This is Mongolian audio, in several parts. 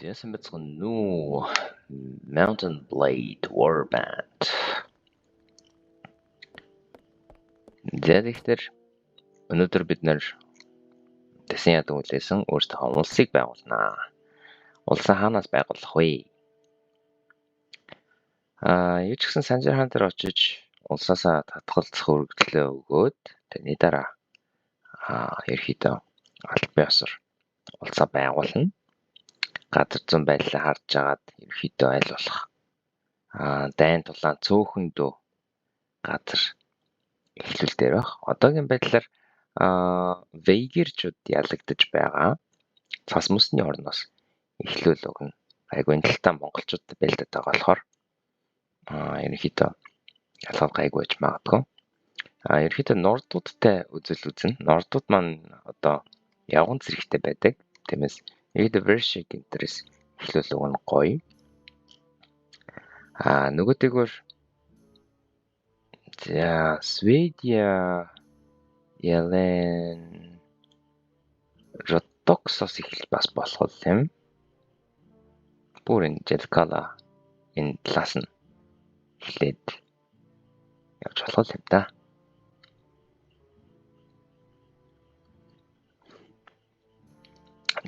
Яасан бацхан нүү Mountain Blade Warband. Тэгэхээр өнөөдөр бид нэр тэсэн яд үлээсэн өөрсдөө улсыг байгуулнаа. Улсаа хаанаас байгуулах вэ? Юу ч гэсэн Санжир хаан дээр очиж улсаасаа татгалзах өргөдлөө өгөөд тэний дараа ерхийдөө аль бие осор улсаа байгуулна. Газар зүүн байдлаа харж агаад ерхийдөө аль болох дайн тулаан цөөхөн дөө газар эхлүүл дээр баг. Одоогийн байдлаар вейгерчүүд ялагдаж байгаа. Цас мөсний орноос эхлүүл өгнө. Айгу энэ талтай монголчуудад бэлдээд байгаа болохоор ерөнхийдөө ялгал гайгүй байж магадгүй. Ерөнхийдөө нордуудтай үзэл үзнэ. Нордууд маань одоо явган зэрэгтэй байдаг. Тиймээс ерөнхийдөө вершиг интерес эхлүүл өгнө гоё. Нөгөөтэйгөр за Сведия Ялен Ротоксос эхэл бас болох юм. Бүрэн Желкала энэ талаас нь эхлээд явж болох юм да.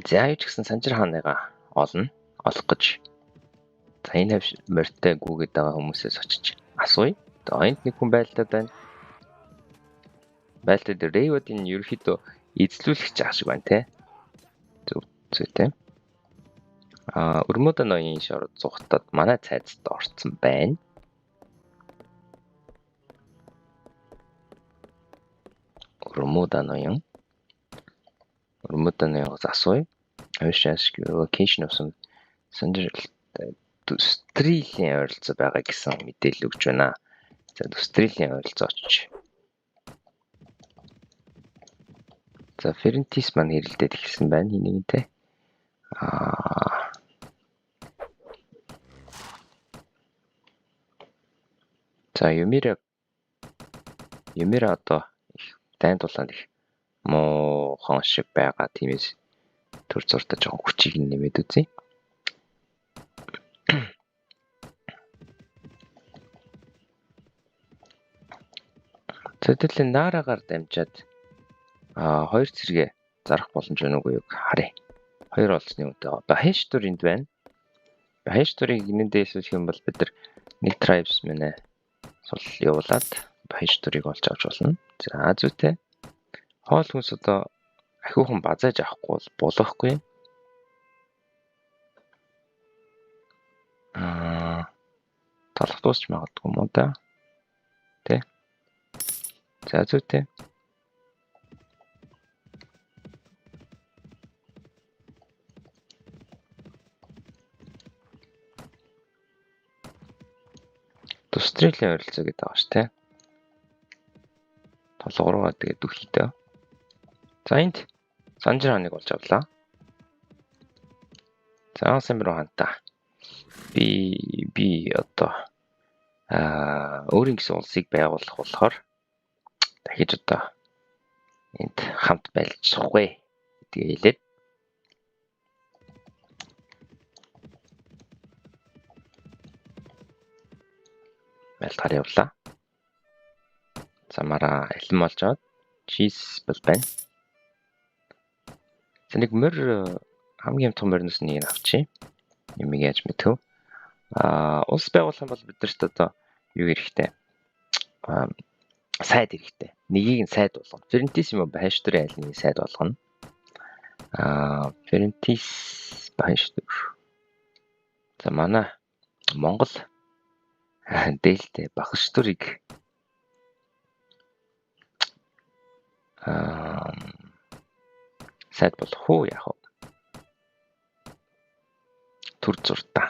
За юу ч гэсэн Санжир хааныгаа олох гэж. За энэ морьтой гүгээд байгаа хүмүүсээс очиж асууя. Одоо энд нэг хүн байлдаад байна. Байлдаад Рейводын ерөөхдөө эзлүүлэгч ааш шиг байна те. Зүйтэй. Өрмөдө ноён шород зүхтад манай цайцд орцсон байна. Өрмөдө ноёноос асууя. I wish to ask you a location of some Санжир Стрилийн ойролцоо байгаа гэсэн мэдээлэл өгч байна. За Стрилийн ойролцоо очиж. За Ферентис маань хэрэлдээд эхэлсэн байна. Энийгтэй. За Юмира одоо их дайн тулаанд их муухан шиг байгаа. Тиймээс төр зуртаа жоохон хүчийг нэмээд үзье. Зөвхөн наарагаар дамжаад хоёр зэрэгэ зарах боломж байна уу юг харъя. Хоёр олсны үнэтэй. Одоо хэш тур энд байна. Хэш турыг энэндээ эсвэл хэм бол бид нар нэг tribes мэнэ сул явуулаад хэш турыг олж авч болно. За зүйтэй. Хоол хүнс одоо ахиухан базааж авахгүй бол болохгүй. Талах дуусч магадгүй юм уу да. Тэ. За зүйтэй. Австралийн ойролцоо гэдэг байгаа ш тэ. Толгороо тэгээд дөхийдөө. За энд Санжир хааныг олж авлаа. За Самбир хаантаа. Би одоо өөрийн гэсэн улсыг байгуулах болохоор дахиж одоо энд хамт байлж сухгүй гэдгийг хэлээд байлгаар явлаа. Замаараа элем болж аваад чиз бол байна. За нэг мөр хамгийн том мөрнөөс нэг авчи. Нэмийг яаж мэдв? Улс байгуулах юм бол бидэрт одоо юу хэрэгтэй? Сайд хэрэгтэй. Нэгийг нь сайд болгоно. Ферентис юм уу хайш төрийн айлын сайд болгоно. Ферентис хайш төр. За манай Монгол дээлтэй багш төрийг сайд болох уу яах вэ? Түр зуртаа.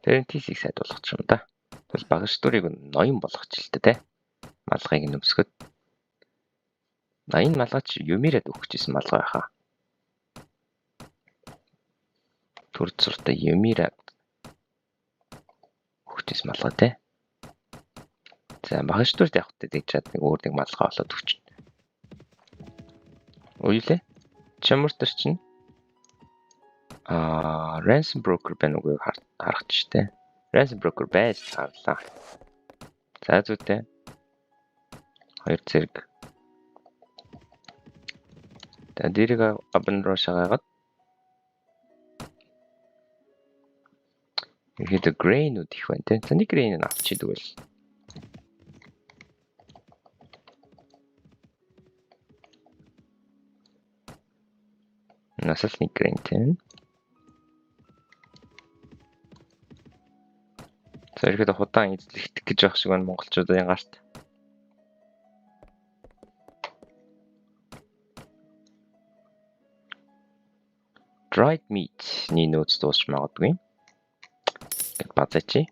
Ферентисийг сайд болгох юм да. Тэгвэл багш төрийг ноён болгох ч л тэ. Малгайг нөмсгöd. Энэ малгайч Юмирад өгчихсэн малгай хаа. Түр зуртаа Юмирад өгчихсэн малгай тэ. За багш төрд явах гэдэг чад нэг өөр нэг малгай болоод өгч. Уйлээ. Чамар төр чинь ransom broker байна уу гэж харах чтэй. Ransom broker байж таарлаа. За зүйтэй. 2 зэрэг. Тэгээд дэрийг абн руу шагаад ихэд grain-ууд их байна те. За нэг grain нь авчихэд үгүй. Насал нэг grain те. За ихэд худаан эзлэгдэх гэж байх шиг байна монголчуудын гарт. Dried meat-ний нөөц дуусч магадгүй. Гэт базачи.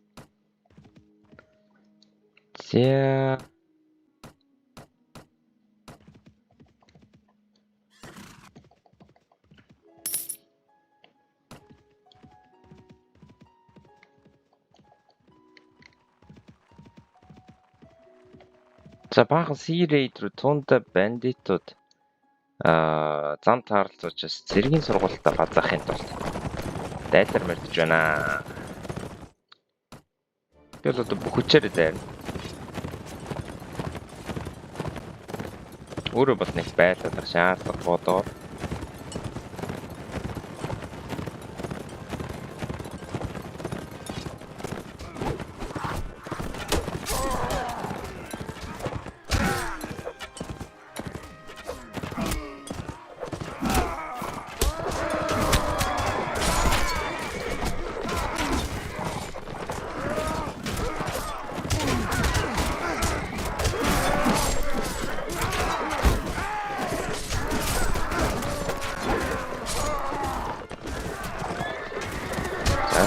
За баахан C-raid руу тунда бандитууд зам таарлцуучаас цэргийн сургуультаа базаахын тулд дайлар мэрдэж байна. Би бол одоо бүх хүчээр дайрна. Өөрөө бол нэг байлуулах шаардлага бодоо.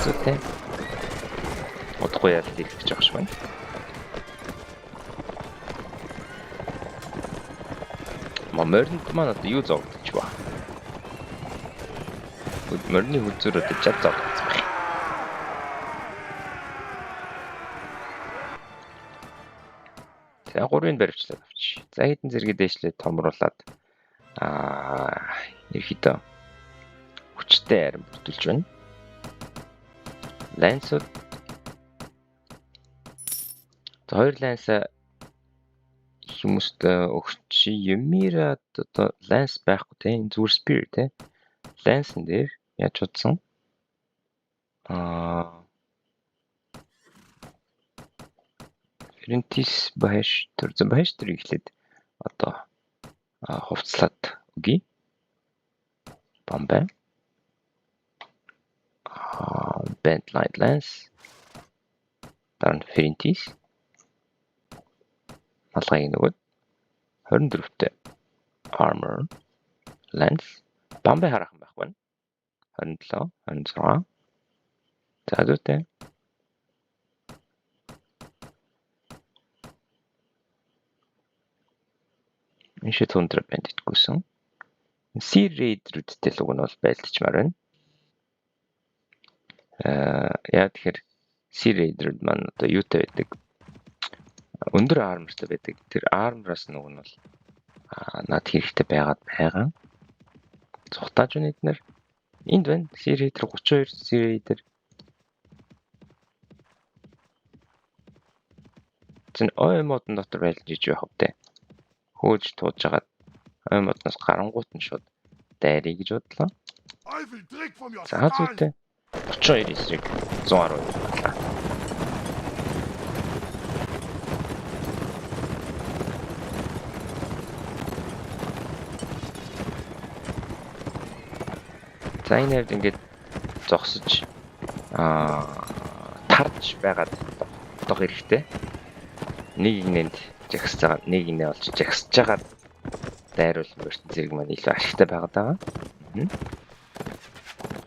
Зүйтэй. Удахгүй ял хийх гэж байгаа шүү. Морьнд маань одоо юу зогдож ба? Морьны хүзүүр одоо чад зогдож байна. За 3-ын баривчлаад авчи. За хэдэн зэрэгээ дээшлээ томруулаад ерхийдөө хүчтэй арим бүрдүүлж байна. Лансууд 2 ланса хүмүүст өгч юмира одоо ланс байхгүй те энэ зүгээр спирит те лансан дээр яаж утсан Ферентис бааш төр ихлээд одоо хувцлаад үгүй бомбай bent light lens дараа нь Ферентис малгай нөгөөд 24-тэй armor lens бомбай харах юм байхгүй. 27 26 за зүйтэй. Иншээ тундра бандитгүйсэн. C-raid рүүдтэй л уг нь бол байлдчмаар байна. Яа тэгэхээр C-raid маань одоо юутай байдаг? Өндөр армортай байдаг. Тэр армораас нэг нь бол над хэрэгтэй байгаа. Цухтааж байна эднэр. Энд байна. C-raid 32 C-raid. Зэн ой модон дотор байлж иж байх вэ? Хөөж тууж хагаад ой модноос гарангуут нь шууд дайрыг гэж бодлоо. За зүйтэй. 32 эсрэг 110 байлаа. За энэ хэвд ингээд зогсож тарж байгаад дох хэрэгтэй. Нэг нэнд жагсаж байгаа, нэг нэ болж жагсаж байгаа дайруулсан бэртэн зэрэг маань илүү ашигтай байгаад байгаа.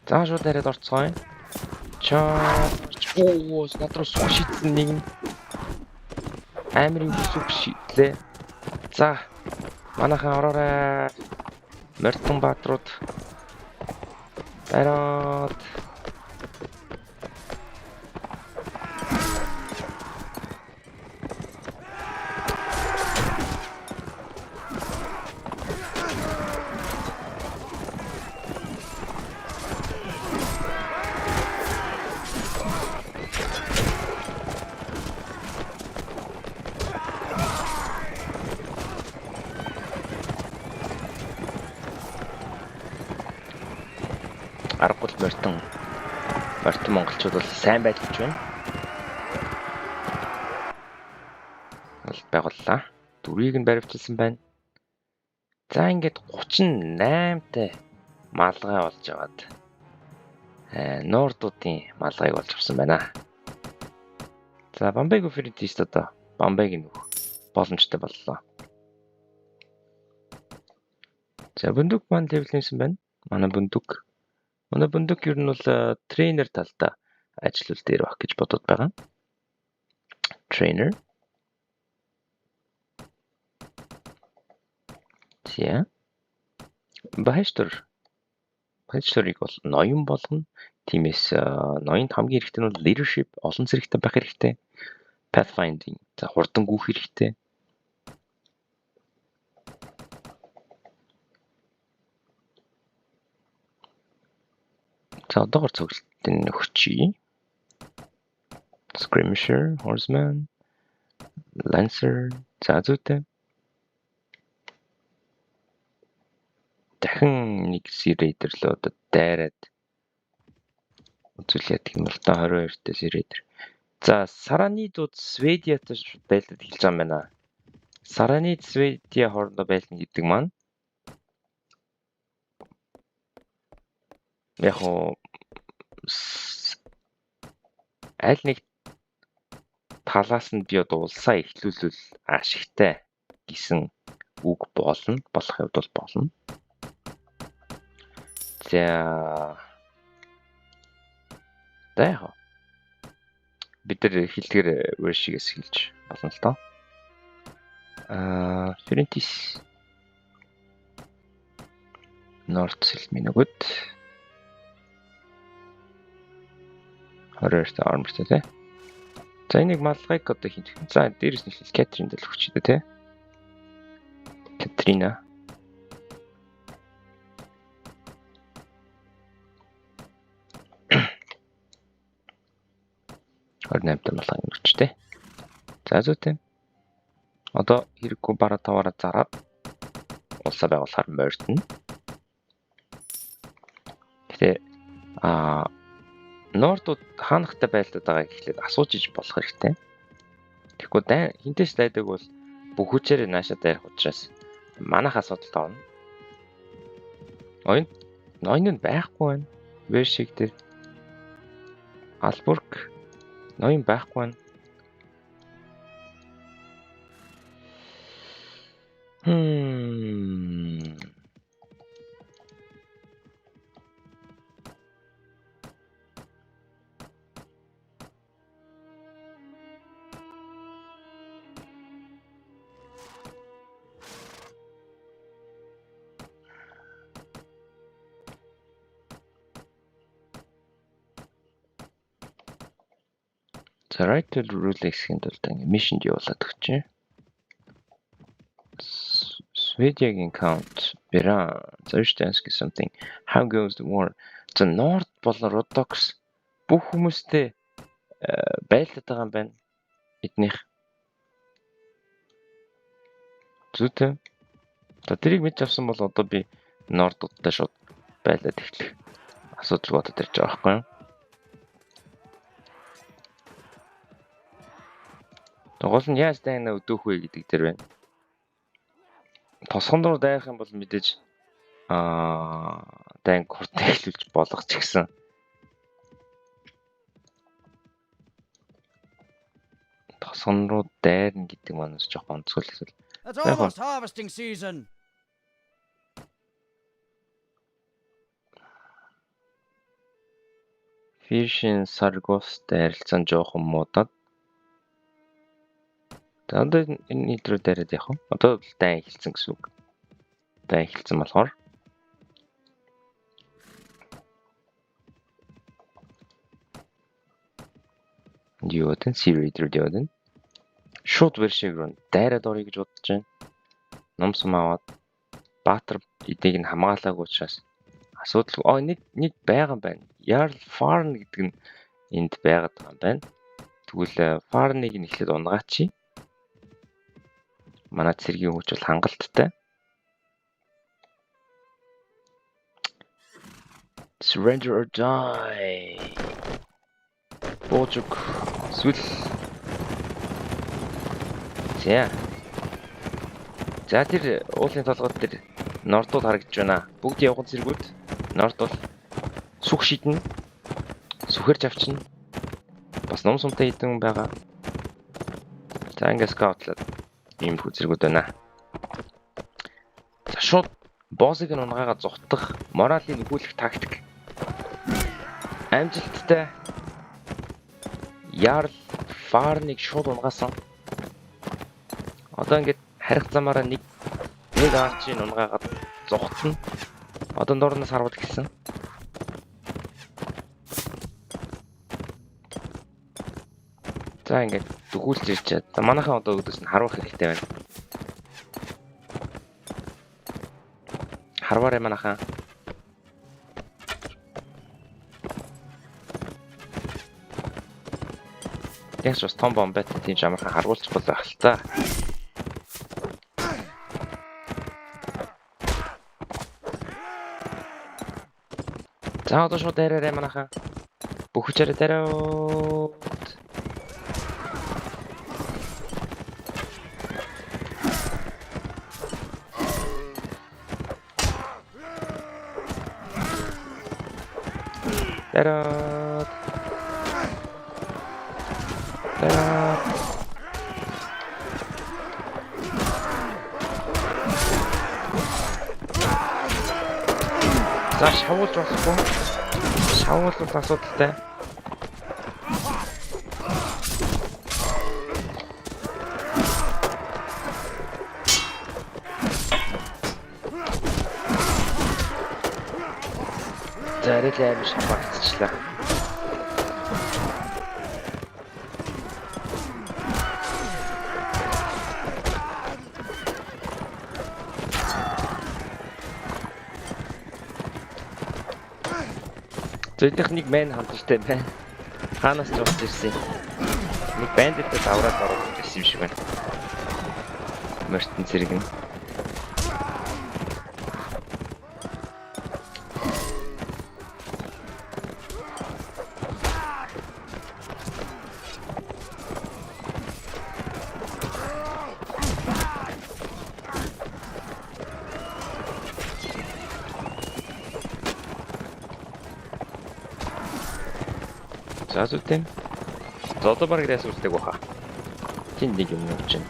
За шууд дайраад орцгоё. Оо, надруу суу шийдсэн нэг амирын суу шийдлээ. За манайхан ороорой. Мертон баатрууд дайраад аргагүй морьтон монголчууд бол сайн байлж байна. Байгууллаа. Дөрвийг нь баривчилсан байна. За ингээд 38-тай малгай болж аваад нордуудын малгайг болж авсан байна. За Бомбей Гоферитист одоо Бомбейг нөх боломжтой боллоо. За бүндүг маань левелнсэн байна. Манай бүндүг ер нь бол тренер талдаа ажиллал дээр баг гэж бодод байгаа. Trainer. Тийм. Байшторыг бол ноён болгоно. Тиймээс ноёнд хамгийн хэрэгтэй нь бол leadership, олон зэрэгтэй байх хэрэгтэй. Pathfinding, за хурдан гүйх хэрэгтэй. За одоогор цогцолтын нөхчий. Skirmisher, Horseman, Lancer, за зүйтэй. Дахин нэг Raider л одоо дайраад үзүүлээд юм бол та 22-т Raider. За Саранидууд Сведиатай байлдад хэлж байгаа юм байна. Саранид Сведиа хоорондоо байлна гэдэг маань яг уу аль нэг талаас нь би одоо улсаа эхлүүлвэл ашигтай гэсэн үг болох хувьд бол болно. За яа. Бид нар хэлдгээр вершигээс хэлж болно л доо. Ферентис Норд Сэлминэгүүд 22-т армортой тий. За энийг малгайг одоо хийж. За дээрээс нь Катрин дээр өгч дээ тий. Катрина. Орнамт малгай өгчтэй. За зүйтэй. Одоо хэрэггүй бараа таваараа зараад улсаа байгуулахаар морьтно. Тэгээ Нордууд хаанахтай байлдаад байгааг ихлээр асууж иж болох хэрэгтэй. Тэгэхгүй хинтэйч дайдаг бол бүх хүчээр наашаа дайрах учраас манайх асуудалд орно. Ноён нь байхгүй байна. Вершиг дээр Албург ноён байхгүй байна. The right to rule хэсгийн тулд мишнд явуулаад өгч. Swediaгийн count Bera Zorstanski something. How goes the war? The Nord болон Rodox бүх хүмүүстэй байлдаад байгаа юм байна. Эднийх. Зүтэй. За тэрийг мэдж авсан бол одоо би Нордуудтай шууд байлдаад эхлэх асуудал бодод ирж байгаа байхгүй юу? Гол нь яаж дайна өдөөх вэ гэдэг дээр байна. Тосгон руу дайрах юм бол мэдээж дайн хурдан эхлүүлж болох ч гэсэн тосгон руу дайрна гэдэг маань жоохон онцгой л. It's almost harvesting season. Fishing Sargosтай харилцан жоохон муудаад. Одоо энэ рүү дайраад явах уу? Одоо дайн эхэлсэн гэсэн үг. Дайн эхэлсэн болохоор Диоден Raider Диоден шууд вершиг рүү дайраад орё гэж бодож байна. Ном сум аваад Баатар эдийг нь хамгаалаагүй учраас асуудал нэг байгаа юм байна. Jarl Farn гэдэг нь энд байгаад байгаа юм байна. Тэгвэл Farn-ыг нь эхлээд унгаачих. Манай цэргийн хүч бол хангалттай. Surrender or die. Божиг эсвэл За тэр уулын толгойд тэр нордууд харагдж байна. Бүгд явган зэргүүд норд бол сүх шиднэ. Сүхэрж авчна. Бас ном сумтай хитэн байгаа. За ингээд скаутлаад ийм хүү зэргүүд байна. За шууд боссыг нь унгаагаа зогтох, моралыг нөхүүлэх тактик. Амжилттай Ярл Фарныг шууд унгаасан. Одоо ингээд харих замаараа нэг арчийн унгаагаад зогтно. Одоо дорноос харвал гисэн. За ингээд дөхүүлж ирчээд. За манайхан одоо өдөөс нь харвах хэрэгтэй байна. Харваарай манайхан. Яс бас том бомбет тийм жамархан харуулчих бол байх л та. За одоо шууд дээрээ манайхан. Бүх хүчээр дээрээ. Дээрээ. За шавуулж болохгүй. Шавуул бол асуудалтай. За арай л аим шаваагцчлаа. Зөвхөн нэг мэн хамтартай байна. Хаанаас ч орж ирсэн. Нэг бандитад авраад ороод ирсэн юм шиг байна. Мөртөн зэрэг нь. За зүтэн. За одоо баг ресурстэй гоха. Тэнд нэг юм өгч байна.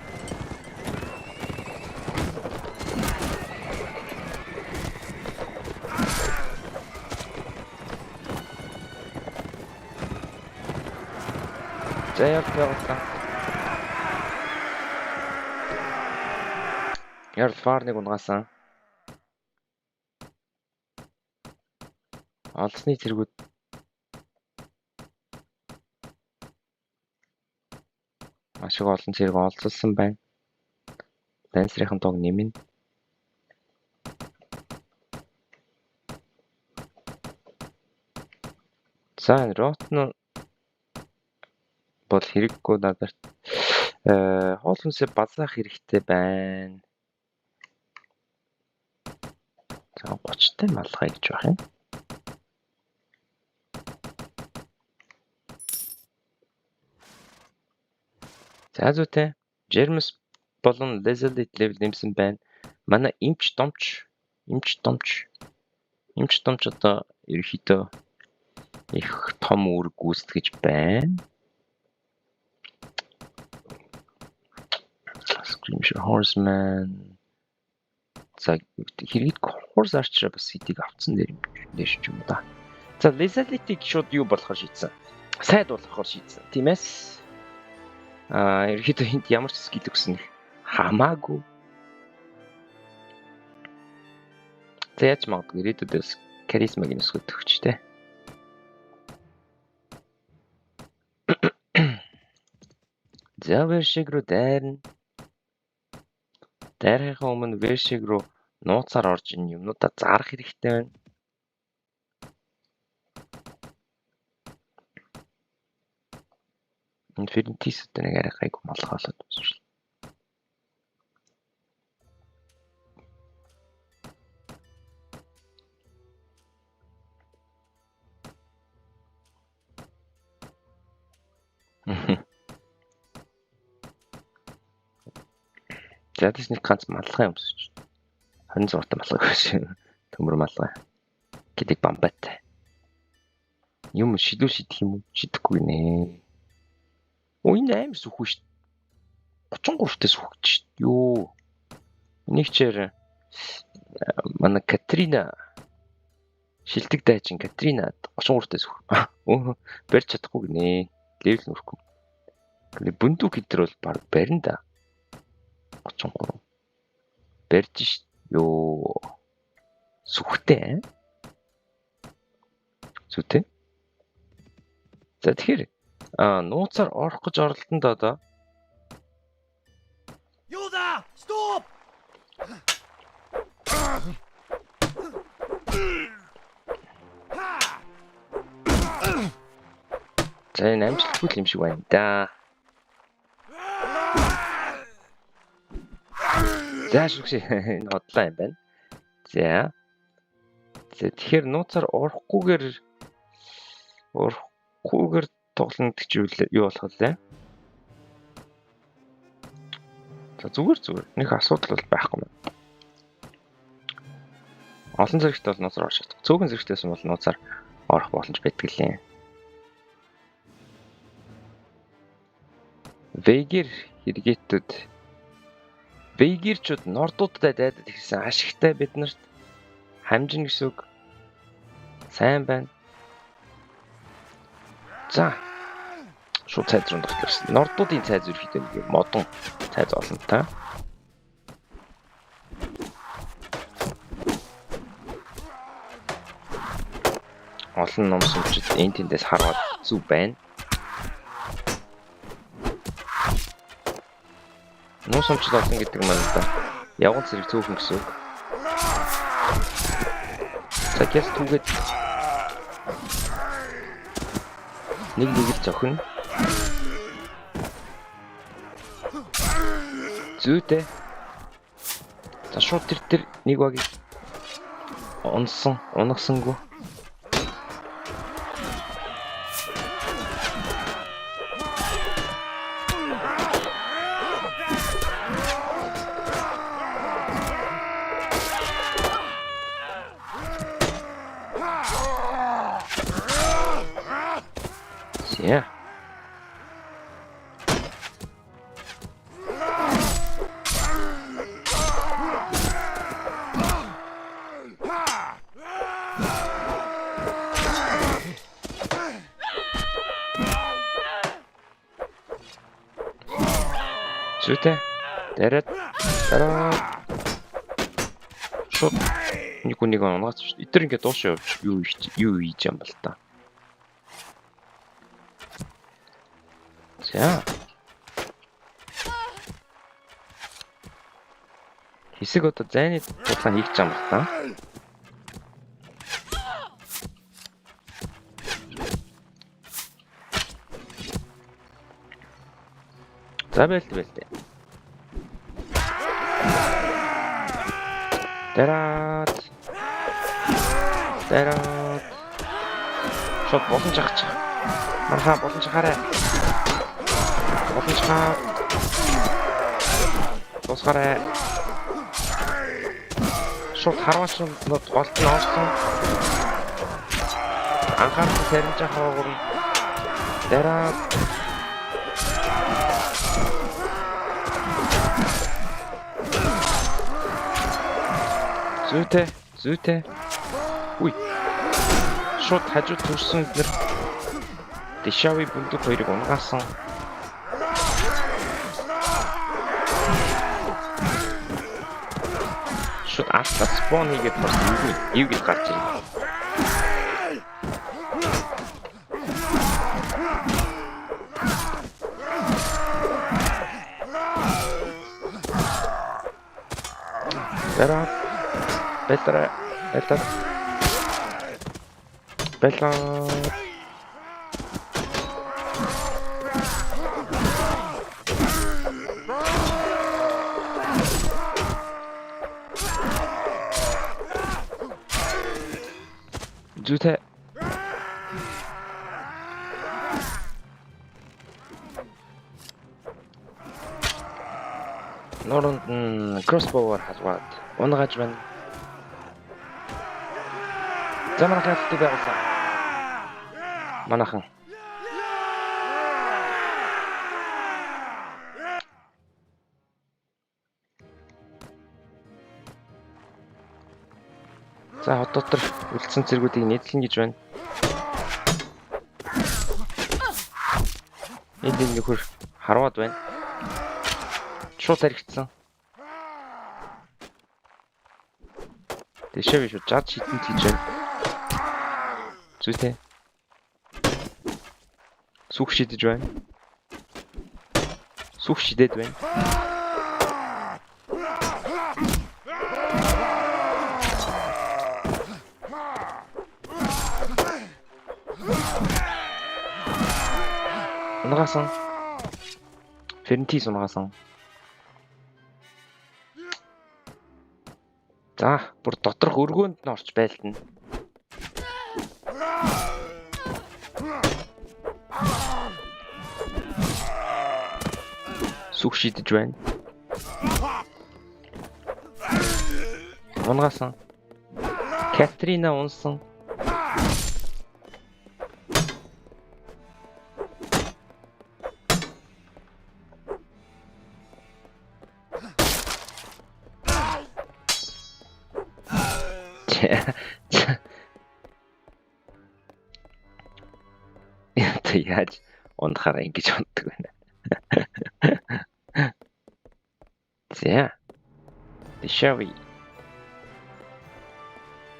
За яваа. Ярл Фарныг унгаасан. Олсны зэргүүд маш их олон зэрэг олзолсон байна. Лансрийн тог нэмнэ. За ротно бол хэрэггүй надад хоолносоо базаах хэрэгтэй байна. За 30-тай малгай гэж байх юм. За зүтэй Жермс болон Лезелит левел нэмсэн байна. Манай эмч домч одоо ерөөхдөө их том үүрэг гүйцэтгэж байна. Screamer Horseman. За хэрэгт Horse Archer бас хитийг авцсан дээш ч юм да. За Lezalite-ийг шууд юу болохоор шийдсэн? Сайд болохоор шийдсэн. Тиймээс ерөөхдөө хинт ямар ч скил өгсөн хамаагүй. За яаж магадгүй ирээдүйдээс харизмаг нь өсгөх төгчтэй. За вершиг рүү дайрна. Дайрахын өмнө вершиг рүү нууцаар орж ин юмнуудаа зарах хэрэгтэй байна. Инфернитис гэдэг нэг арай гайгүй малгаалаад байна. Ядаж нэг ганц малгай өмсөж. 26 та малгай биш. Төмөр малгай. Гэдэг бамбат. Юм шидүү шидэх юм уу? Шидэхгүй нэ. Ой энэ аим сүхгүй шүү. 33-т сүхэж шүү. Юу. Нэг чээр манай Катрина шилдэг дайчин Катрина 33-т сүх. Өө барьж чадахгүй гинэ. Левел нүрэхгүй. Гэхдээ бүндүүк хитэр бол баг барина да. 33. Барьж шүү. Юу. Сүхтэй. Зүтэй. За тэгэхээр нууцаар орох гэж оролдонд одоо You there! Stop! За энэ амжилтгүй юм шиг байна да. За шүгшээ энэ хотлоо юм байна. За. Тэгэхээр нууцаар орохгүйгээр тоглоно гэж юу болох вэ? За зүгээр нэг асуудал бол байхгүй юм. Олон зэрэгтэй бол нууцаар орж чаддаг. Цөөхөн зэрэгтэйсэн бол нууцаар орох боломж байдаг лээ. Вейгер хэрэгэтүүд Вейгерчүүд нордуудтай дайдад ирсэн ашигтай биднэрт хамжин гэсэн үг. Сайн байна. За. Шууд цайз руу дотлоо. Нордуудын цайз ерөөхдөө нэг модон цайз олон та. Олон ном сумчид энэ тэндээс хараад зүг байна. Ном сумчид олон гэдэг нь маань да. Явган зэрэг цөөхөн гэсэн үг. За гэс түгээд нэг л зохино. Зүйтэй. За шууд тэр нэг багийг унагсангүй. Yeah. Зүйтэй. Дараад. Шот. Нэг унагаач. Итэр ингээд дуушаа явж юу хийж юм бол та. За. Хэсэг одоо зайны тулаан хийх гэж юм байна. За бэлтээ. Дараад. Шот болон чагч. Мархаа болон чахаарай. Болончхаа. Тусгараа. Шууд харваач голт нь орсон. Анхаарал тарьж ахаагаар дараад. Зүйтэй. Үй. Шууд хажууд төрсөн нэр Дэшави бүндүг хоёрыг унгаасан. Шууд артаа спон хийгээд бас юу гэж гарч ирнэ. Дараад Бэлтэр. Зүйтэй. Нуруунд нь crossbow-оор халгаад унгаж байна. За манайхан ялтыг байгуулсан. Манайхан. За хот дотор үлдсэн зэргүүдийг нийтлэн гэж байна. Энд нэг нөхөр харваад байна. Шууд таригдсан. Дэшээ биш үү? Жад шидэн тийж байна. Зүйтэй. Сүх шидэж байна. Сүх шидэд байна. Унгасан. Ферентис унгасан. За, бүр доторх өргөөнд нь орч байлтана. Сүх шидэж байна. Унгасан. Катрина унсан. Яаж ундахаараа ингэж унтдаг байна. За. Дэшави.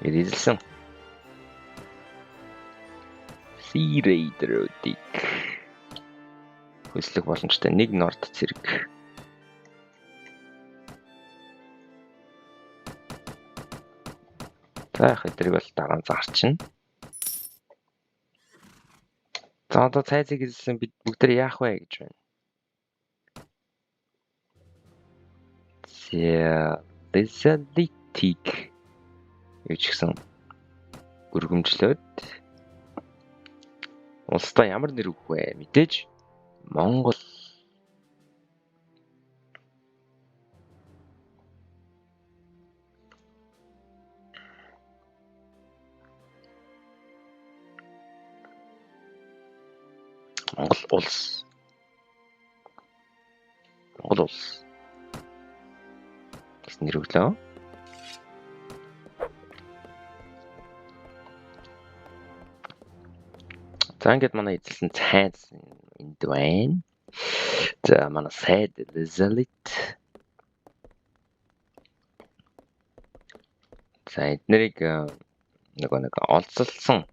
Ирэлсэн. Сирейдрүүдийг хөслөх боломжтой нэг норд цэрэг. За яг эдрийг бол дараа нь зарчна. За одоо цайзыг хэлсэн бид бүгд яах вэ гэж байна. За Desaltic юу ч гэсэн өргөмжлөөд улсдаа ямар нэр өгөх вэ? Мэдээж Монгол. Монгол улс. Монгол улс. Бас нэр өглөө. За ингээд манай эзэлсэн цайз энд байна. За манай сайд Desalit. За эднэрийг нэг олцолсон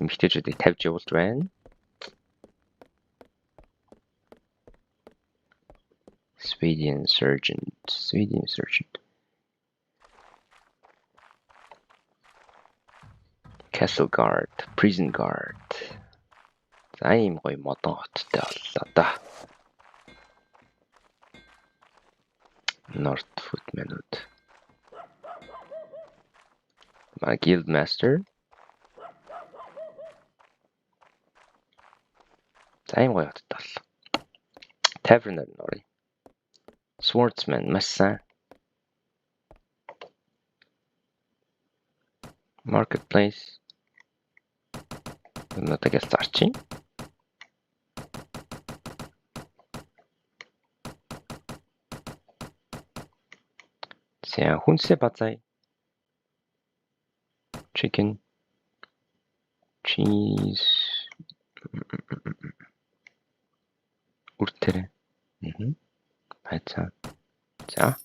эмэгтэйчүүдийг тавьж явуулж байна. Swedish Sergeant. Castle Guard, Prison Guard. За ийм гоё модон хоттой боллоо да. North Footmanуд. My Guild Master. За ийм гоё хоттой боллоо. Taverner нори. Swordsman Massa. Marketplace. Натагаас зарчин. За хүнсээ базай. Chicken. Cheese. Үртэр. Хайцаа. За.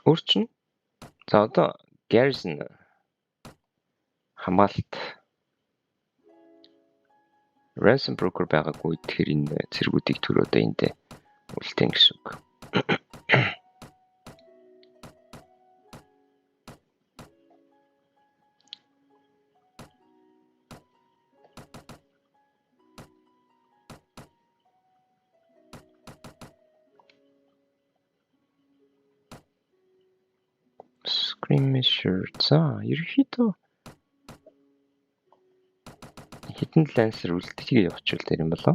Үрчин. За одоо Garrison хамгаалалт ransom broker байгаагүй тэгэхээр энэ цэргүүдийг төрөөдөө эндээ үлдээн гэсэн үг. Skirmisher. За, ерөнхийдөө хитэн лансер үлдчихийг явуучвал тэр юм болоо.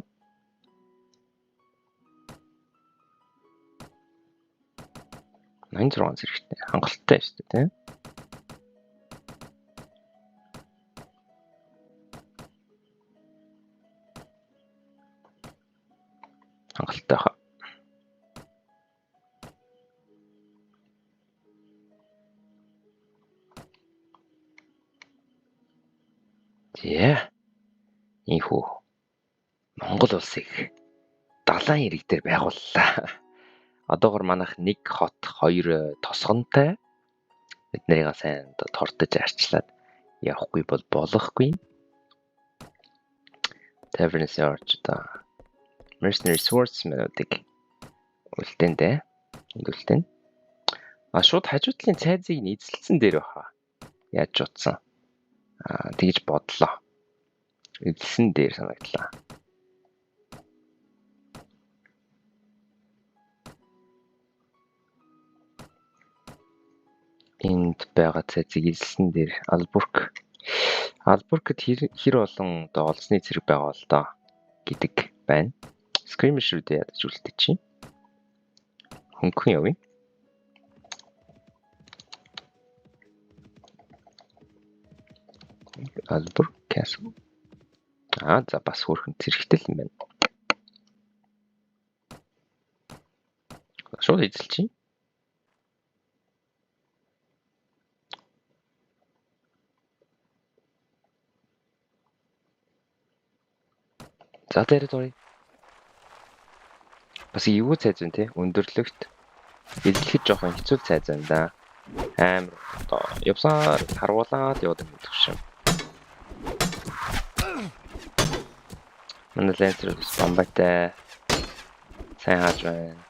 86 зэрэгтэй. Хангалттай шүү дээ, тийм. Хангалттай хаа. Ийхүү Монгол улсыг далайн ирэг дээр байгууллаа. Одоогор манайх 1 хот 2 тосгонтой бид нарыг сайн тордож арчлаад явахгүй бол болохгүй. Tavern-ээс орж mercenary swordsman-уудыг үлдэндээ. Үлдэн. Шууд хажуу талын цайзыг эзэлсэн дээр баха. Яаж утсан? Тэгж бодлоо. Эзэлсэн дээр санагдлаа. Энд байгаа цайзыг эзэлсэн дээр Албурк. Албуркт хэр олон олзны зэрэг байгаа л доо гэдэг байна. Skirmish рүү ядаж үлдээ чи. Хөнгөн явъя. Албурк Castle. За бас хөрхөн зэрэгтэй юм байна. Шууд эзэлчих. За territory. Бас эвгүй цайз байна тий. Өндөрлөгт эзлэхэд жоохон хэцүү цайз байна да. Амар явсаар харуулаад явдаг юм шиг. Манай лэнсэр бомбатай сайн хааж байна.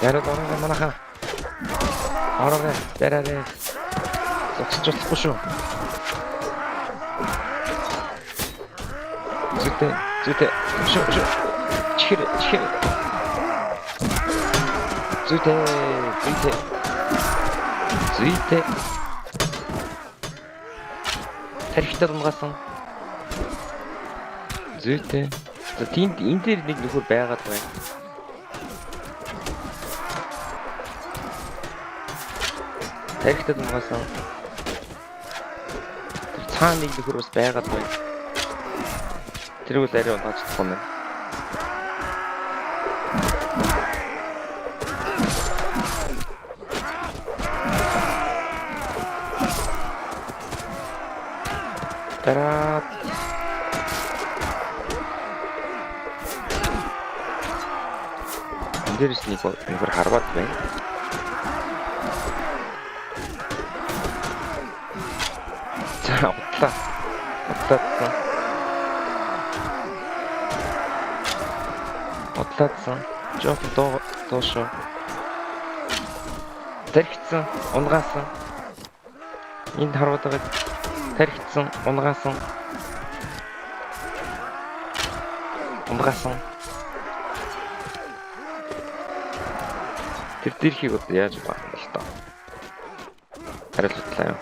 Яраад ороо манайха. Ороо дээрээ. Зогсчихлахгүй шүү. Зүтэ. Шүү. Чихэр. Зүтэ. Тарихтад унгасан. Зүтэ. Тэнд энэ дээр нэг нөхөр байгаад байна. Тарихтад унгасан. Цаана нэг нөхөр бас байгаад байна. Тэрийг л арай унгаж чадахгүй юм. Тараа. Эндээс нэг нөхөр харваад байна. Отлаадсан. Жоохон доошоо. Тархицсан, унгаасан. Энд хараад байгаа тархицсан, унгаасан. Тэр дэрхийг одоо яаж байгаа юм бол тоо. Хариултлаа юу?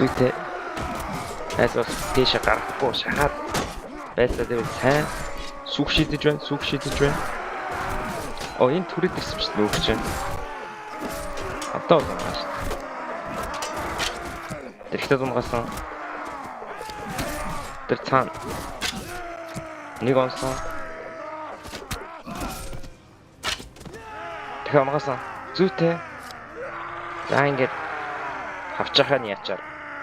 Зүгтээ айсвал тийш гарахгүй шахаад байцаа дээр сайн сүх шидэж байна. Энэ түрээд ирсэн чинь нөөгч байна. Одоо унгаас шүү дээ. Тэрхтээ унгасан. Тэр цаана нэг онсон. Тэгэхээр унгасан. Зүйтэй. За ингээд хавчаахаа нь ячаар.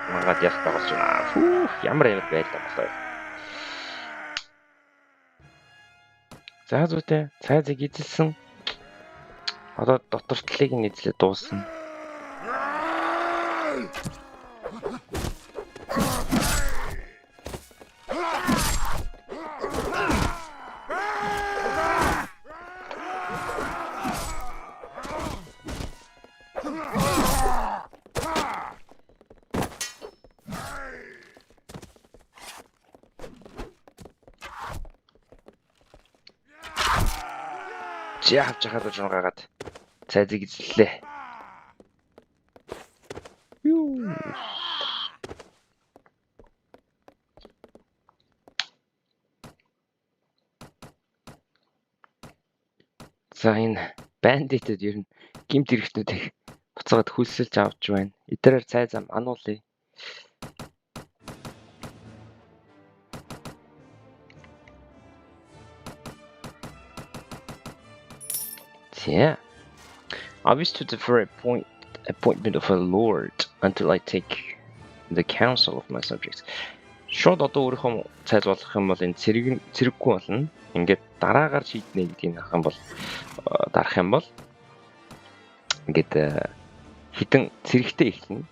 Мангаад ялах болж байна. Фүү, ямар байлаа болоо. За зүйтэй, цайзыг эзэлсэн. Одоо дотортлыг нь эзлээ дуусна. Явж хахад жоо гагаад цайзыг эзэллээ. Юу. За энэ бандитууд ер нь гимт хэрэгтнүүдийг буцаагаад хөлсөлж авч байна. Эдгээр цайзаа мануулъя. Yeah. I wish to defer appointment of a lord until I take the counsel of my subjects. Шууд одоо өөрийнхөө цайз болох юм бол энэ цэрэггүй болно. Ингээд дараагаар шийднэ гэдгийг харах юм бол дарах юм бол ингээд хитэн цэрэгтэй эхэлнэ.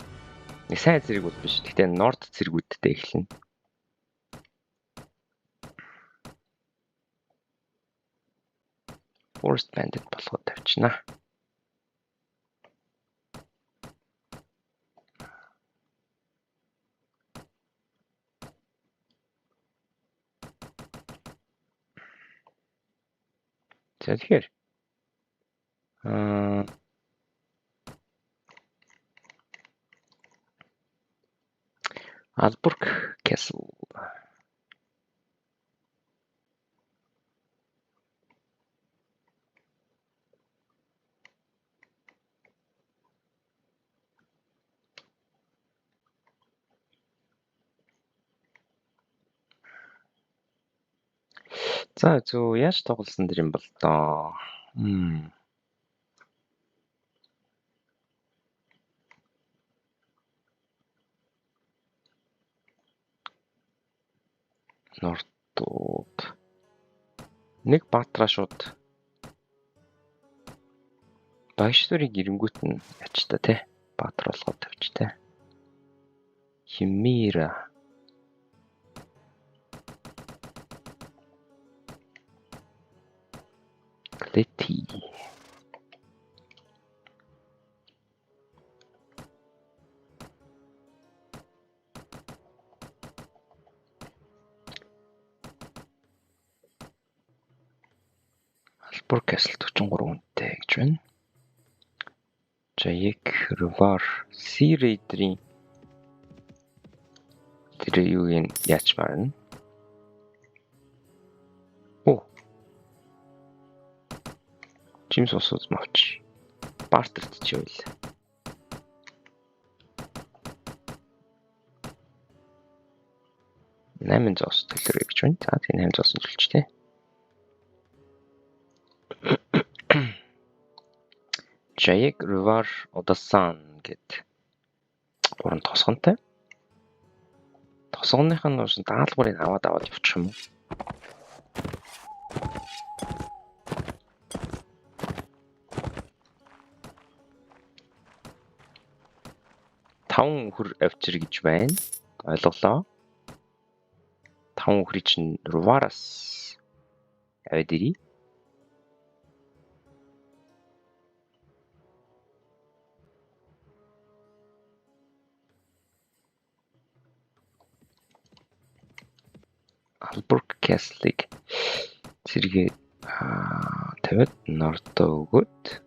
Нэг сайн цэрэг бол биш. Гэхдээ норд цэргүүдтэй эхэлнэ. Forest bandit болгоод тавьчихна. За тэгэхээр Alburg Castle. За зөв яаж тоглосон дэр юм бол доо. Нортууд нэг баатраа шууд багшдурыг ирэнгүүт нь яч та те баатар болгоод тавьч те. Химира Клети Alburg Castle 43 үнэтэй гэж байна. Жаек Рвар Сирейдрийн тэр юу юм яач марна. Жимс усууд мовч. Бартерт ч байл. Найман зоос төлөрэй гэж байна. За тийм 800 төлж тээ. Жаек Рвар Удасан гэд 3 тосгонтой. Тосгоных нь уус даалгаврыг аваад явчих юм уу? Таван өхөр авчир гэж байна. Ойлголоо. Таван өхрийг чинь Рвараас аваад ирье. Alburg Castle-ыг зэрэг тавиад нордоо өгөөд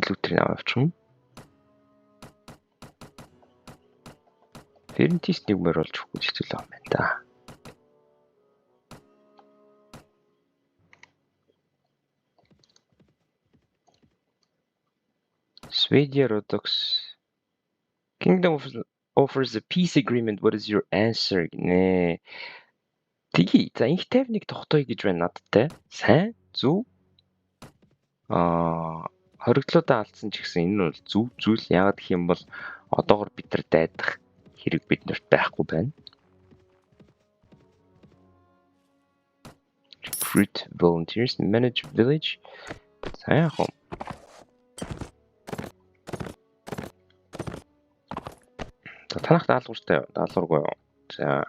лүүтрийг аваач юм. Ферентиснийг мөрөлж өгөх хэцүү л юм байна да. Sweden Orthodox Kingdom of offers a peace agreement. What is your answer гинэ. Тэгье. За инх тайвныг тогтооё гэж байна надтай. Сайн? Зөв? Хориглоодаа алдсан ч гэсэн энэ нь бол зөв зүйл. Яагаад гэх юм бол одоогор бид нар дайдах хэрэг биднэрт байхгүй байна. Recruit volunteers and manage village. Сайн яах вэ? За танах даалгавартай даалгаваргүй юу? За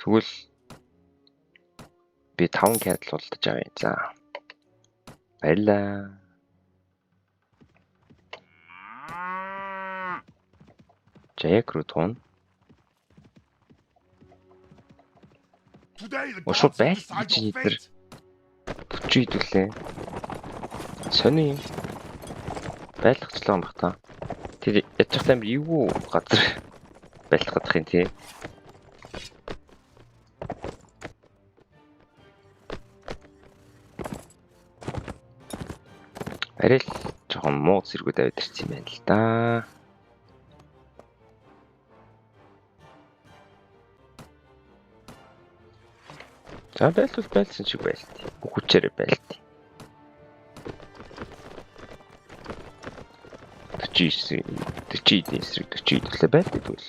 тэгвэл би 5 кандл болдож авъя. За. Баярлаа. Жаяг руу туун. Ошоо байл чи нэр бүчий хэлээ. Сони байлгачлаа юм бах та. Тэр ядчих тайм юу газар байлгах юм тий. Арил жоохон муу зэрэгүүд аваад ирсэн юм байна л да. За байлвал байлсан шиг байлт. Хүчээрээ байлт. 40 эсрэг 40 төлөө байлт тэгвэл.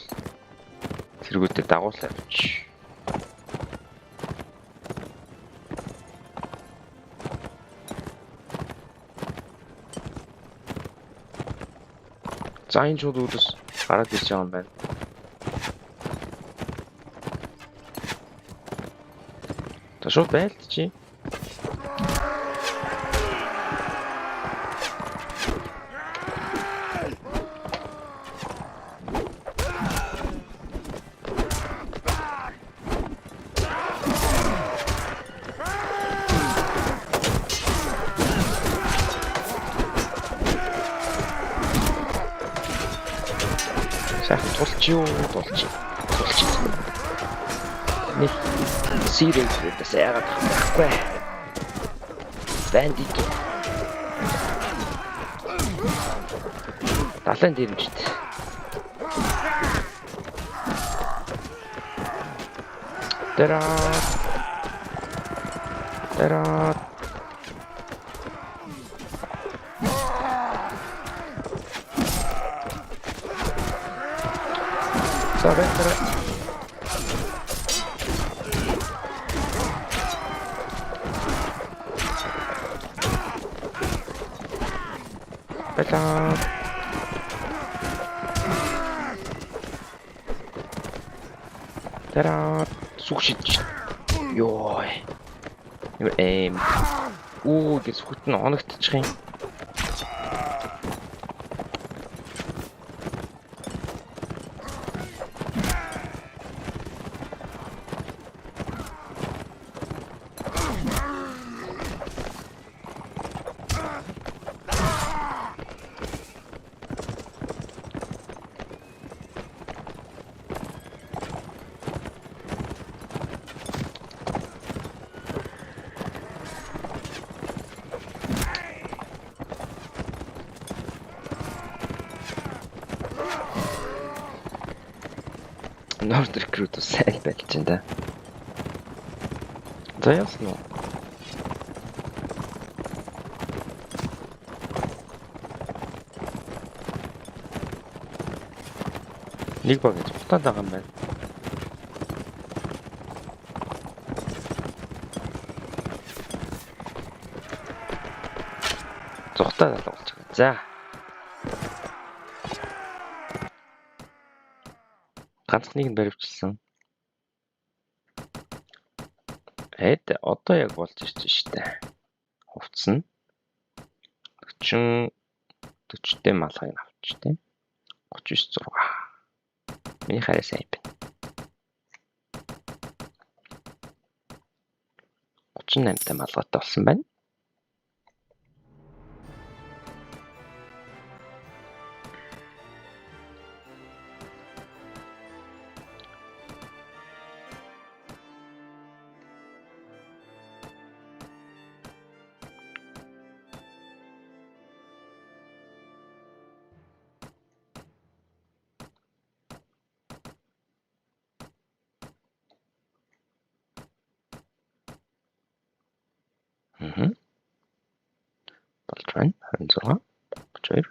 Зэрэгүүтээ дагуулсан авч. За энэ шууд үлс гараад ирж байгаа юм байна. За шууд байлт чи. Тулч. Нэг сирээс яагаад байхгүй. Бандит. Талан дэрэмжт. Тара. Sorry. Тара сухшиж. Йоо. Гэж хүтэн оногдчих юм. Nord recruit сайн байж чинь да. За яасан уу? Нэг баг гэж утаад байгаа юм байна. Зогтаад алга болж байгаа. За. Ганцныг нь баривчилсан. Одоо яг болж ирж штэ. Хувцсан. 40-тэй малгайг авч штэ. 39 6. Миний хараа сайн байна. 38-тай малгайтай болсон байна. Болж байна. 26, 32.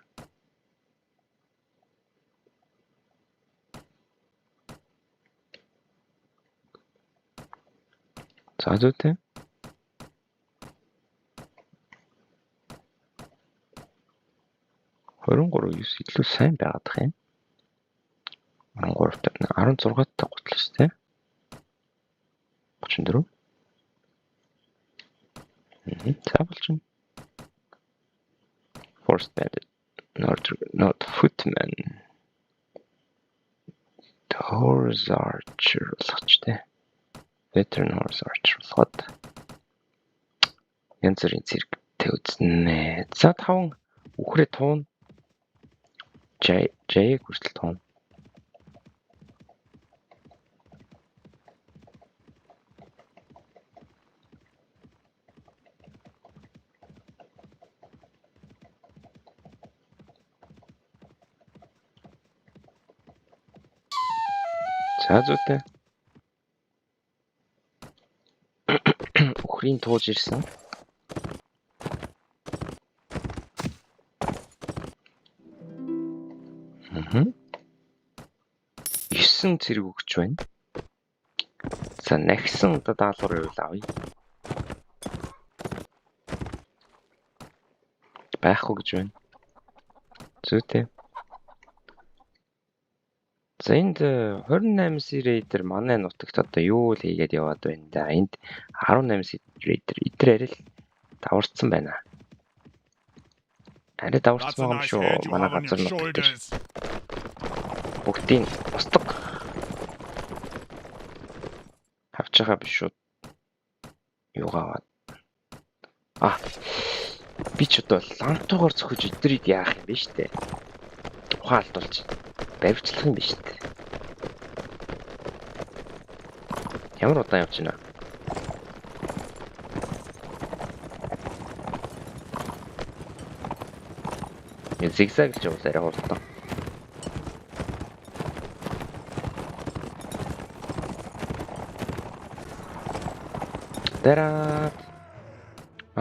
За зүйтэй. Хөрөнгө 9 илүү сайн байгаад юм. 13 та 16 та готлоо шүү дээ. 34. За болчихно. Forced bandit. Not footman. Horse archer болчихтэй. Veteran horse archer болгоод янз бүрийн зэрэгтэй үзнэ. За 5 үхрээ туун. Жайг хүртэл туун. За зүйтэй. Үхрийн тууж ирсэн. Мгм. 9 зэрэг өгч байна. За нахисан одоо даалгавар явуул авъя. Байхгүй гэж байна. Зүйтэй. За энд 28 рейдер манай нутагт одоо юу л хийгээд яваад байна да. Энд 18 рейдер эдгээр арай л даварцсан байна. Арай даварцсан юм шүү. Манай газар нутагт. Бүгдийн устдаг. Авч байгаа биш шүү. Юугаа. Би ч одоо лантуугаар зөхөж эдрийг яах юм бэ штэ. Ухаалтуулж баривчлах юм биш штэ. Ямар удаан явж байна? Зигзагч явуул арай хурдан. Дараа.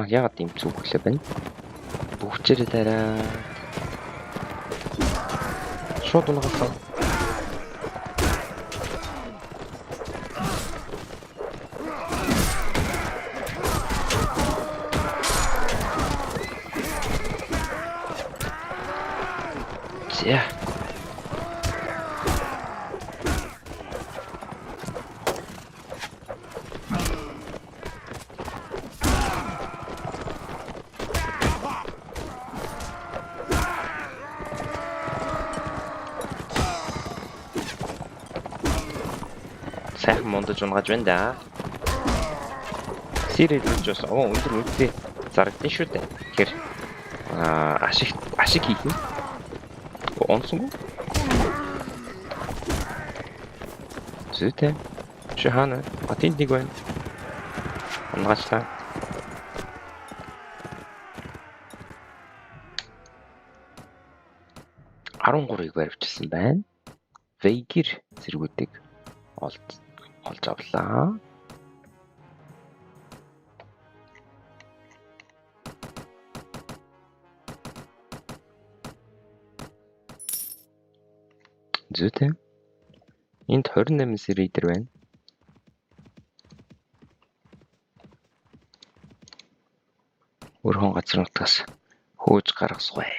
Яагаад юм зүгхлээ байна? Бүгчээрээ дараа. Шууд унгасан. За. Сайхан мондож унгаж байна да. Сирэд үжээс өндөр үнэтэй зарагдсан шүү дээ. Тэгэхээр ашиг хийх нь онцгой. Зүйтэй. Чи хаана? Атинт нэг байна. Унгаачлаа. Арангурыг баривчилсан байна. Вейгер зэргүүдийг олж авлаа. Зүйтэй. Энд 28 рейдер байна. Өрхөн газар нутгаас хөөж гаргасгүй.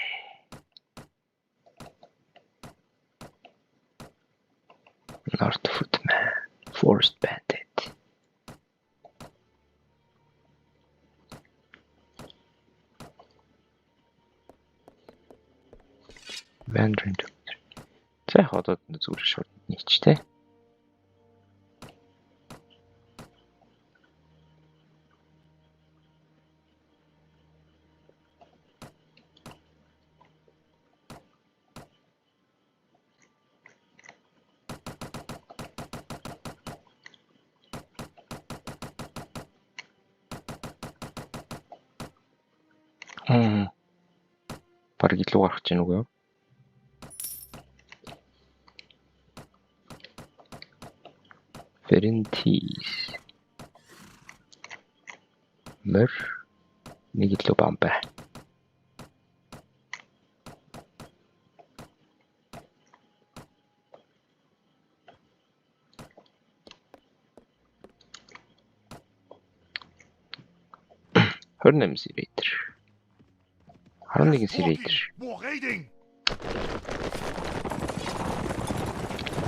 North footman, forest bandit. Wandering. За ходоод зүгээр шууд нийчтэй. Бараг илүү гарах гэж байна уу? Ferentis. Mer Нэг илүү бам бай. Хөрнэм сэрэтэр. 11 сэрэтэр. More raiding.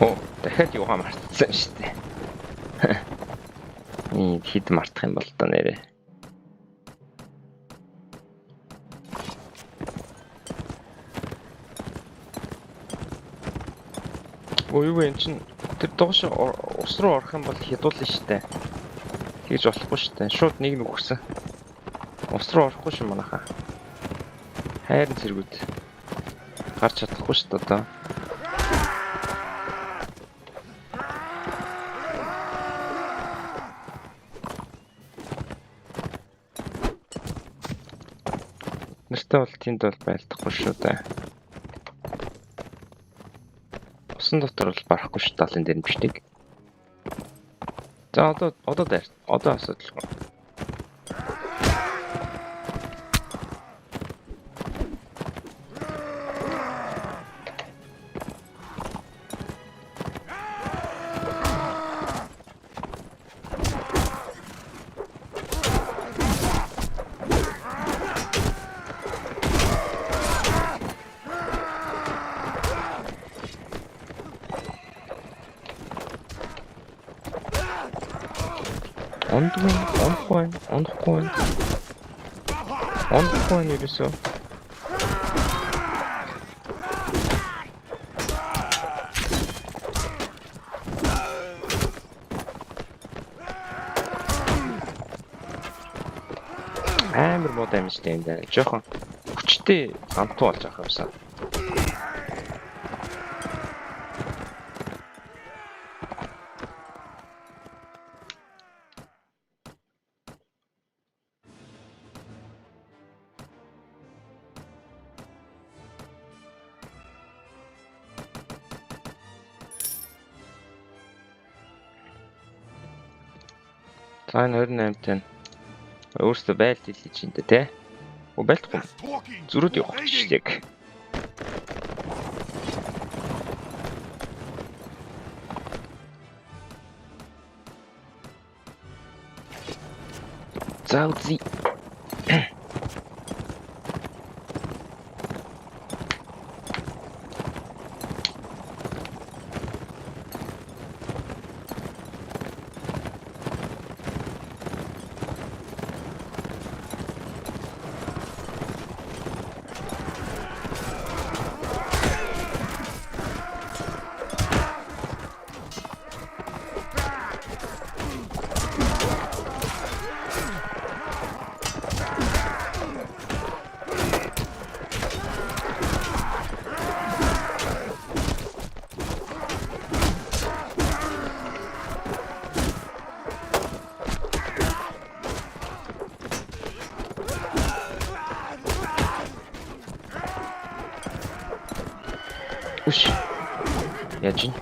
Оо, дахиад юугаа мартсан шүү дээ. Хэд мартах юм бол та нэрээ. Өө юу вэ эн чин тэр доош ус руу орох юм бол хядуулна шүү дээ. Тэгж болохгүй шүү дээ. Шууд нэг өгсөн. Ус руу орохгүй шүү манайхаа. Хайрын цэргүүд. Гарч чадахгүй шүү дээ одоо. Нэртэй бол тэнд бол байлдахгүй шүү дээ. Усан дотор бол барахгүй шүү талын дээр нь бичдэг. За одоо дээр. Одоо асуудалгүй. Ондохгүй ерөөсөө. Амар мод амжтай юм даа. Жохон хүчтэй амтуу болж байгаа юмсан. За 28-т өөртөө байлт хэлж чинь дээ, тэ? Уу байлтгүй. Зүрүүд явах гэж яг. За үзье. Уш. Яаж юм?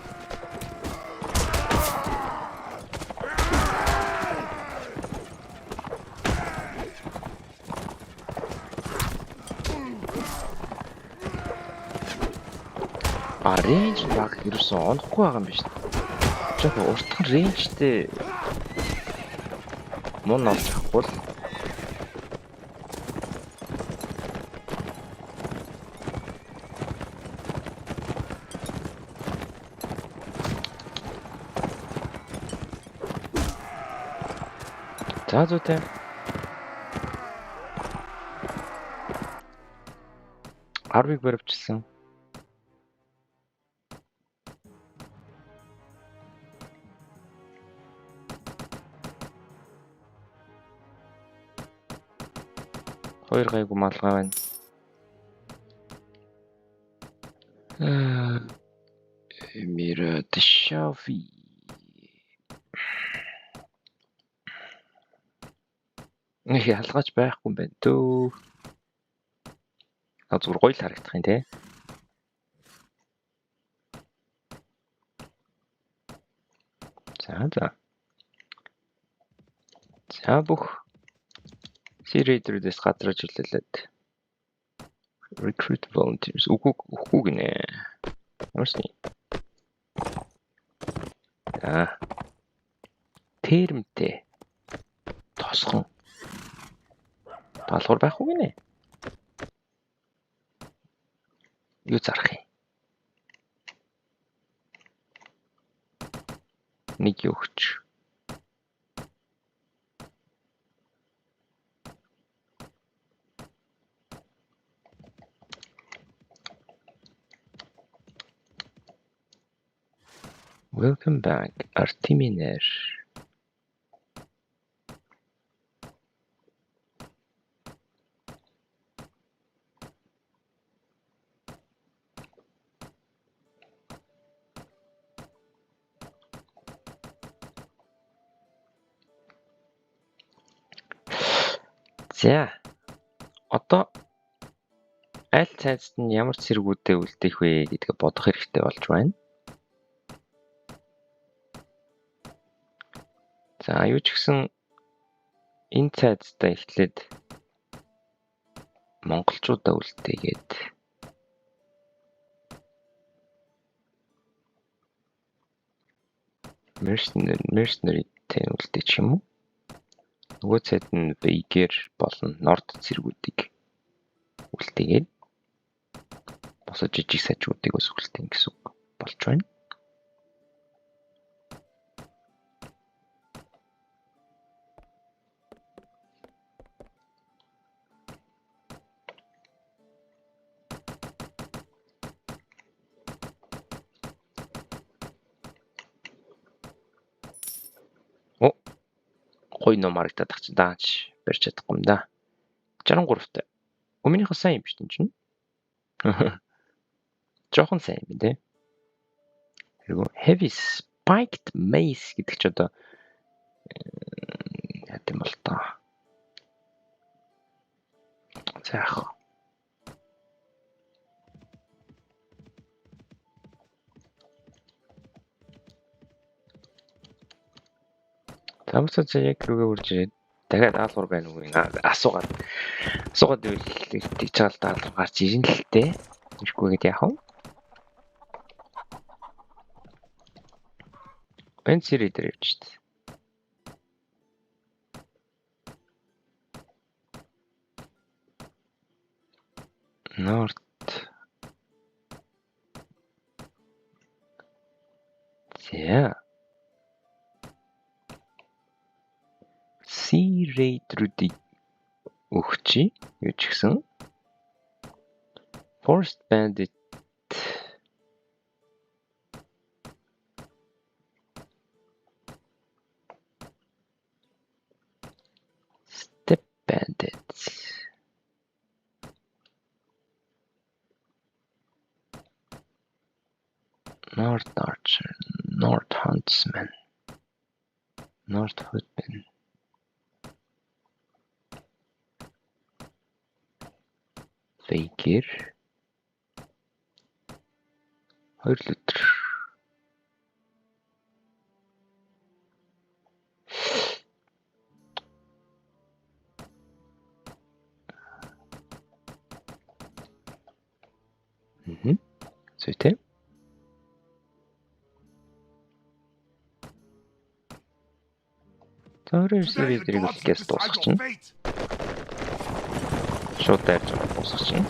Рейнж баг ерөөсөн онохгүй байгаа юм биш. Жохоо уртхан рейнжтэй мөн олж авахгүй л. За зүйтэй. Арвиг баривчилсан. Хоёр гайгүй малгай байна. Мира Дэшафи. Нэг ялгаач байхгүй юм байна дөө. Зүгээр гоё л харагдах юм те. За бүх C-Raider-ээс гадраж хүлээлээд. Recruit volunteers. Үгүй гинэ. Ямарсны. Термтэй. Тосхон. Даалгавар байх уу гинэ? Юу зарах юм? Нэг юу өгч. Welcome back, Artiminer. За. Одоо аль цайзд нь ямар цэргүүдээ үлдээх вэ гэдгээ бодох хэрэгтэй болж байна. За, юу ч гэсэн энэ цайздаа эхлээд монголчуудаа үлдээгээд mercenary-тэй үлдээчих юм уу? Нөгөө цайд нь Veigar болон Nord цэргүүдийг үлдээгээд босож жижиг сажуудыг ус үлдээх гэсэн үг болж байна. Хой номерыг татчих даач барьж чадахгүй юм да. 63-тай. Өмнөхөө сайн юм биш тийм чинь. Жохон сайн юм дээ. Тэргөө heavy spiked mace гэдэг ч одоо яа гэм бол та. За яах. Тамцаа яг рүүгээ үрж ирээд дахиад даалгавар байна уу? Асуугаад ивэл тэгж чагаал даалгавар гарч ирнэ л дээ. Ирэхгүй гээд яах вэ? Энэ сэрий дээр явж штэ. Nord. За. C-Raider-уудыг өгчий. Юу ч гэсэн. Forest Bandit. Step Bandits. North Archer. North Huntsman. North Footman. Veigar. 2 литр. Зүйтэй. Таарын сервисийг үлдээс дуусгах чинь. Шууд дайрж дуусгах чинь.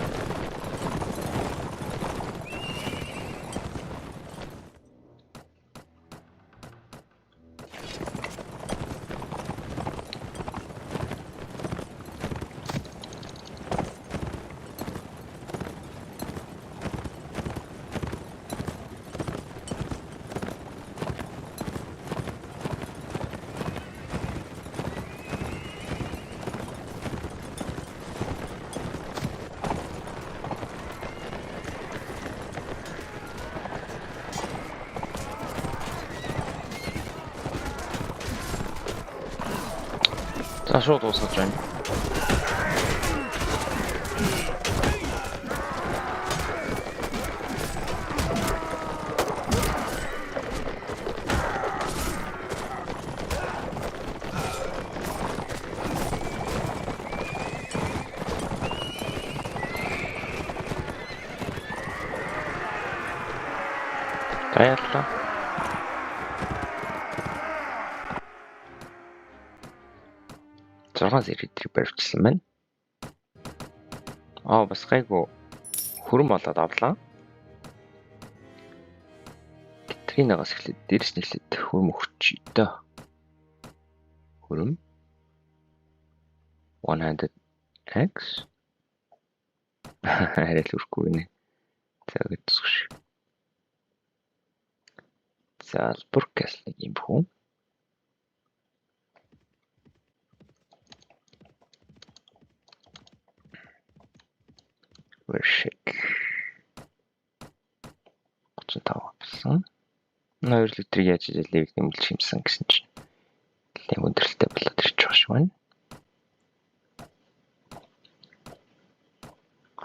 За шууд дуусгаж байна. боллоо. Зургаан зэрэг барьчихсан байна. Бас гайгүй хөрөн болоод авлаа. Тринагаас эхлээд дээрс нь эхлээд хөрөм өгч дөө. Хөрөм 100x арай л үрхгүй нэ. За гэж. За албуркас нэг юм хөө. Вершик 35 болсон. 2 литрийг яаж левийг нэмэлт шимсэн гэсэн чинь лев өндөрлөлтөй болоод ирж байгаа шүү байна.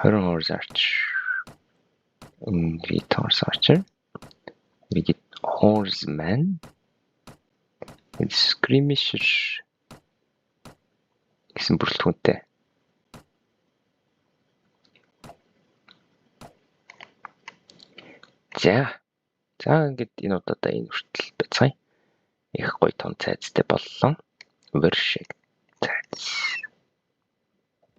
20 search inventory searcher with horseman with skirmisher гэсэн бүрэлдэхүүнтэй. За ингээд энэ удаадаа энэ хүртэл байцгаая. Их гоё том цайзтай боллоо. Вершик